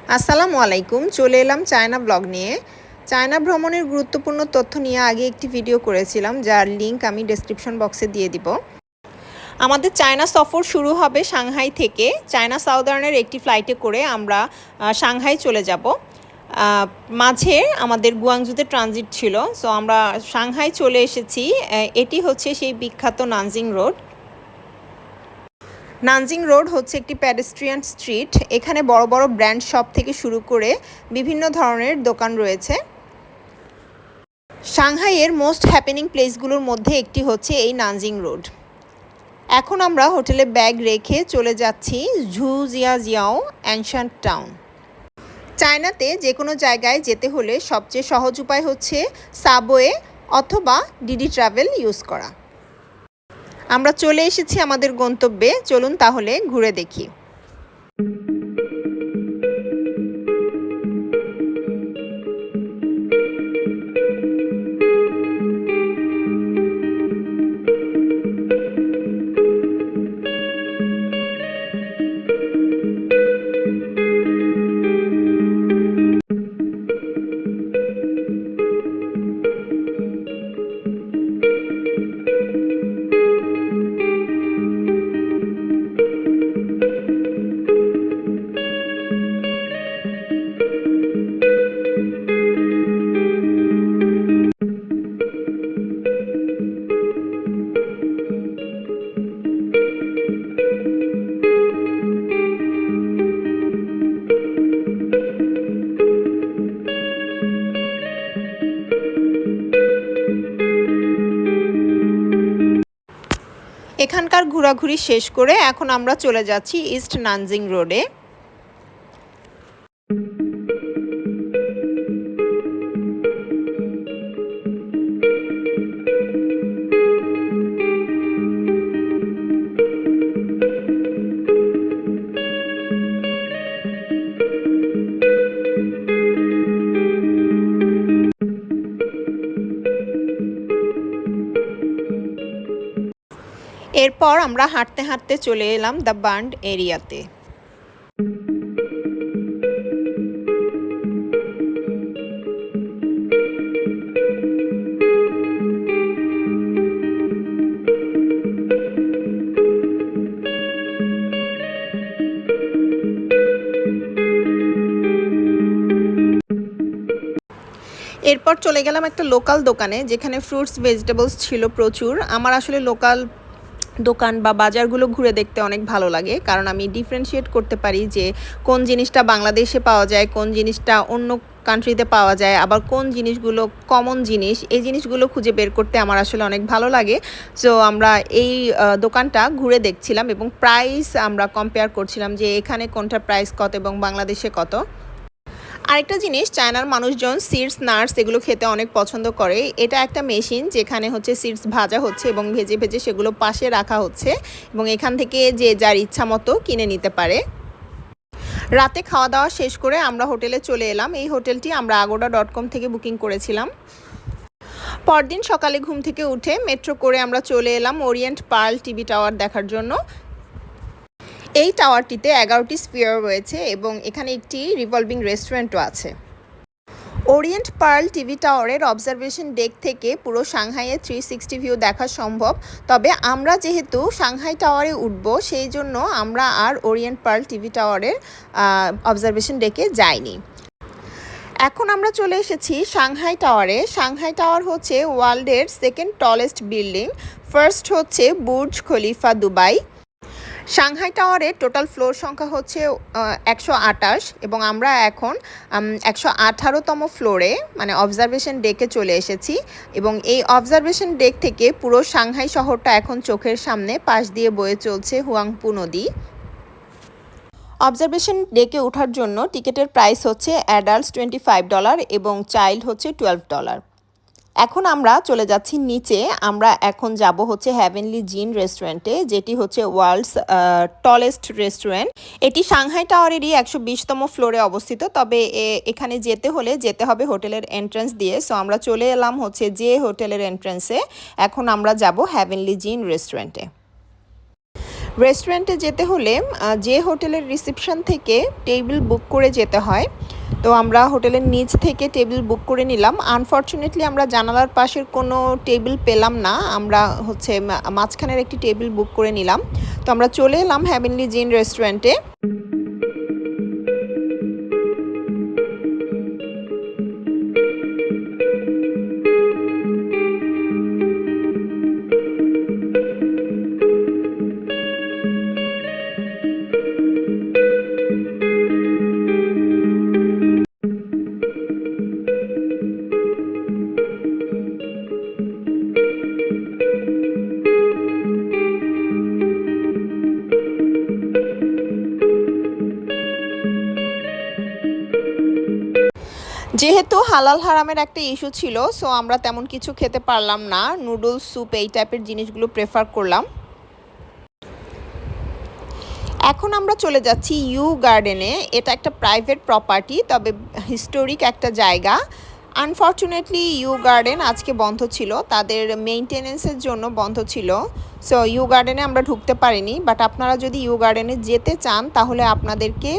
আসসালামু আলাইকুম। চলে এলাম চায়না ব্লগ নিয়ে। চায়না ভ্রমণের গুরুত্বপূর্ণ তথ্য নিয়ে আগে একটি ভিডিও করেছিলাম, যার লিংক আমি ডেসক্রিপশন বক্সে দিয়ে দিব। আমাদের চায়না সফর শুরু হবে সাংহাই থেকে। চায়না সাউদার্নের একটি ফ্লাইটে করে আমরা সাংহাই চলে যাব। মাঝে আমাদের গুয়াংজুতে ট্রানজিট ছিল, সো আমরা সাংহাই চলে এসেছি। এটি হচ্ছে সেই বিখ্যাত নানজিং রোড। নানজিং রোড হচ্ছে একটি প্যাডেস্ট্রিয়ান স্ট্রিট। এখানে বড় বড় ব্র্যান্ড শপ থেকে শুরু করে বিভিন্ন ধরনের দোকান রয়েছে। সাংহাইয়ের মোস্ট হ্যাপেনিং প্লেসগুলোর মধ্যে একটি হচ্ছে এই নানজিং রোড। এখন আমরা হোটেলে ব্যাগ রেখে চলে যাচ্ছি ঝুজিয়াজিয়াও অ্যানশান্ট টাউন। চায়নাতে যে কোনো জায়গায় যেতে হলে সবচেয়ে সহজ উপায় হচ্ছে সাবওয়ে অথবা ডিডি ট্রাভেল ইউজ করা। আমরা চলে এসেছি আমাদের গন্তব্যে। চলুন তাহলে ঘুরে দেখি। এখানকার ঘোরাঘুরি শেষ করে এখন আমরা চলে যাচ্ছি ইস্ট নানজিং রোডে। এরপর আমরা হাঁটতে হাঁটতে চলে এলাম দ্য বান্ড এরিয়াতে। এরপর চলে গেলাম একটা লোকাল দোকানে, যেখানে ফ্রুটস ভেজিটেবলস ছিল প্রচুর। আমার আসলে লোকাল দোকান বা বাজারগুলো ঘুরে দেখতে অনেক ভালো লাগে, কারণ আমি ডিফারেন্সিয়েট করতে পারি যে কোন জিনিসটা বাংলাদেশে পাওয়া যায়, কোন জিনিসটা অন্য কান্ট্রিতে পাওয়া যায়, আবার কোন জিনিসগুলো কমন জিনিস। এই জিনিসগুলো খুঁজে বের করতে আমার আসলে অনেক ভালো লাগে। সো আমরা এই দোকানটা ঘুরে দেখছিলাম এবং প্রাইস আমরা কম্পেয়ার করছিলাম যে এখানে কোনটার প্রাইস কত এবং বাংলাদেশে কত। আরেকটা জিনিস, চায়নার মানুষজন সিডস নাটস এগুলো খেতে অনেক পছন্দ করে। এটা একটা মেশিন যেখানে হচ্ছে সিডস ভাজা হচ্ছে এবং ভেজে ভেজে সেগুলো পাশে রাখা হচ্ছে এবং এখান থেকে যে যার ইচ্ছা মতো কিনে নিতে পারে। রাতে খাওয়া দাওয়া শেষ করে আমরা হোটেলে চলে এলাম। এই হোটেলটি আমরা agoda.com থেকে বুকিং করেছিলাম। পরদিন সকালে ঘুম থেকে উঠে মেট্রো করে আমরা চলে এলাম ওরিয়েন্ট পার্ল টিভি টাওয়ার দেখার জন্য। এই টাওয়ারটিতে 11টি স্পিয়ার রয়েছে এবং এখানে একটি রিভলভিং রেস্টুরেন্টও আছে। ওরিয়েন্ট পার্ল টিভি টাওয়ারের অবজারভেশন ডেক থেকে পুরো সাংহাইয়ের 360 ভিউ দেখা সম্ভব। তবে আমরা যেহেতু সাংহাই টাওয়ারে উঠব, সেই জন্য আমরা আর ওরিয়েন্ট পার্ল টিভি টাওয়ারের অবজারভেশন ডেকে যাইনি। এখন আমরা চলে এসেছি সাংহাই টাওয়ারে। সাংহাই টাওয়ার হচ্ছে ওয়ার্ল্ডের সেকেন্ড টলেস্ট বিল্ডিং। ফার্স্ট হচ্ছে বুর্জ খলিফা দুবাই। সাংহাই টাওয়ারের টোটাল ফ্লোর সংখ্যা হচ্ছে 128 এবং আমরা এখন 118তম ফ্লোরে মানে অবজারভেশন ডেকে চলে এসেছি এবং এই অবজারভেশন ডেক থেকে পুরো সাংহাই শহরটা এখন চোখের সামনে পাশ দিয়ে বয়ে চলছে হুয়াংপু নদী। অবজারভেশন ডেকে ওঠার জন্য টিকিটের প্রাইস হচ্ছে অ্যাডাল্টস $25 এবং চাইল্ড হচ্ছে $12। এখন আমরা চলে যাচ্ছি নিচে। আমরা এখন যাব হচ্ছে হ্যাভেনলি জিন রেস্টুরেন্টে, যেটি হচ্ছে ওয়ার্ল্ডস টলেস্ট রেস্টুরেন্ট। এটি সাংহাই টাওয়ারেরই 120তম ফ্লোরে অবস্থিত। তবে এখানে যেতে হবে হোটেলের এন্ট্রান্স দিয়ে। সো আমরা চলে এলাম হচ্ছে যে হোটেলের এন্ট্রান্সে। এখন আমরা যাব হ্যাভেনলি জিন রেস্টুরেন্টে। রেস্টুরেন্টে যেতে হলে যে হোটেলের রিসেপশন থেকে টেবিল বুক করে যেতে হয়। তো আমরা হোটেলের নিচ থেকে টেবিল বুক করে নিলাম। আনফরচুনেটলি আমরা জানালার পাশের কোনো টেবিল পেলাম না। আমরা হচ্ছে মাঝখানের একটি টেবিল বুক করে নিলাম। তো আমরা চলে এলাম হেভেনলি জিন রেস্টুরেন্টে। যেহেতু হালাল হারামের একটা ইস্যু ছিল, সো আমরা তেমন কিছু খেতে পারলাম না। নুডলস, স্যুপ এই টাইপের জিনিসগুলো প্রেফার করলাম। এখন আমরা চলে যাচ্ছি ইউ গার্ডেনে। এটা একটা প্রাইভেট প্রপার্টি, তবে হিস্টোরিক একটা জায়গা। আনফরচুনেটলি ইউ গার্ডেন আজকে বন্ধ ছিল, তাদের মেইনটেনেন্সের জন্য বন্ধ ছিল। সো ইউ গার্ডেনে আমরা ঢুকতে পারিনি। বাট আপনারা যদি ইউ গার্ডেনে যেতে চান তাহলে আপনাদেরকে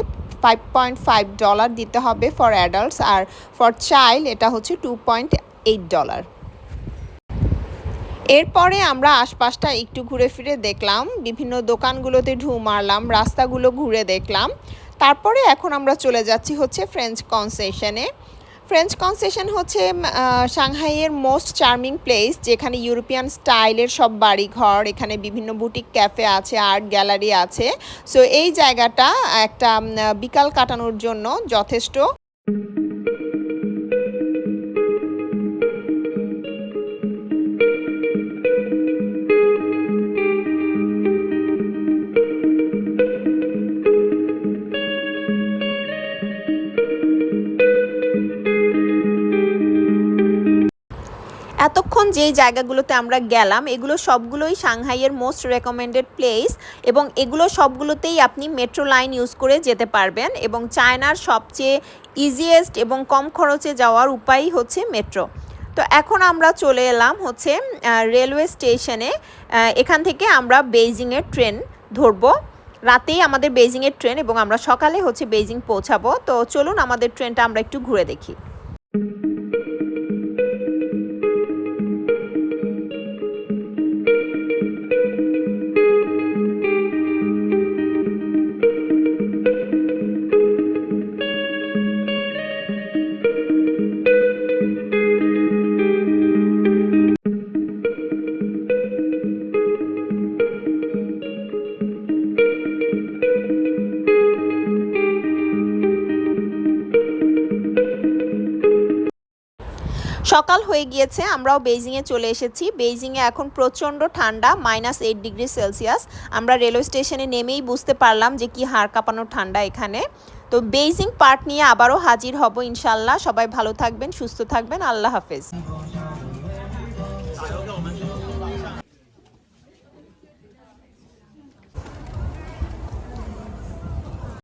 $5.5 দিতে হবে ফর অ্যাডাল্টস, আর ফর চাইল্ড এটা হচ্ছে $2.8। এরপরে আমরা আশপাশটা একটু ঘুরে ফিরে দেখলাম, বিভিন্ন দোকানগুলোতে ঢু মারলাম, রাস্তাগুলো ঘুরে দেখলাম। তারপরে এখন আমরা চলে যাচ্ছি হচ্ছে ফ্রেঞ্চ কনসেশনে। ফ্রেঞ্চ কনসেশন হচ্ছে সাংহাইয়ের মোস্ট চার্মিং প্লেস, যেখানে ইউরোপিয়ান স্টাইলের সব বাড়িঘর, এখানে বিভিন্ন বুটিক ক্যাফে আছে, আর্ট গ্যালারি আছে। সো এই জায়গাটা একটা বিকাল কাটানোর জন্য যথেষ্ট। এতক্ষণ যেই জায়গাগুলোতে আমরা গেলাম এগুলো সবগুলোই সাংহাইয়ের মোস্ট রেকমেন্ডেড প্লেস, এবং এগুলো সবগুলোতেই আপনি মেট্রো লাইন ইউজ করে যেতে পারবেন, এবং চায়নার সবচেয়ে ইজিয়েস্ট এবং কম খরচে যাওয়ার উপায় হচ্ছে মেট্রো। তো এখন আমরা চলে এলাম হচ্ছে রেলওয়ে স্টেশনে। এখান থেকে আমরা বেইজিংয়ের ট্রেন ধরবো। রাতেই আমাদের বেইজিংয়ের ট্রেন, এবং আমরা সকালে হচ্ছে বেইজিং পৌঁছাবো। তো চলুন আমাদের ট্রেনটা আমরা একটু ঘুরে দেখি। সকাল হয়ে গিয়েছে, আমরাও বেইজিংয়ে চলে এসেছি। বেইজিংয়ে এখন প্রচণ্ড ঠান্ডা, -8°C। আমরা রেলওয়ে স্টেশনে নেমেই বুঝতে পারলাম যে কি হাড় কাঁপানো ঠান্ডা এখানে। তো বেইজিং পার্ট নিয়ে আবারও হাজির হব ইনশাল্লাহ। সবাই ভালো থাকবেন, সুস্থ থাকবেন, আল্লাহ হাফেজ।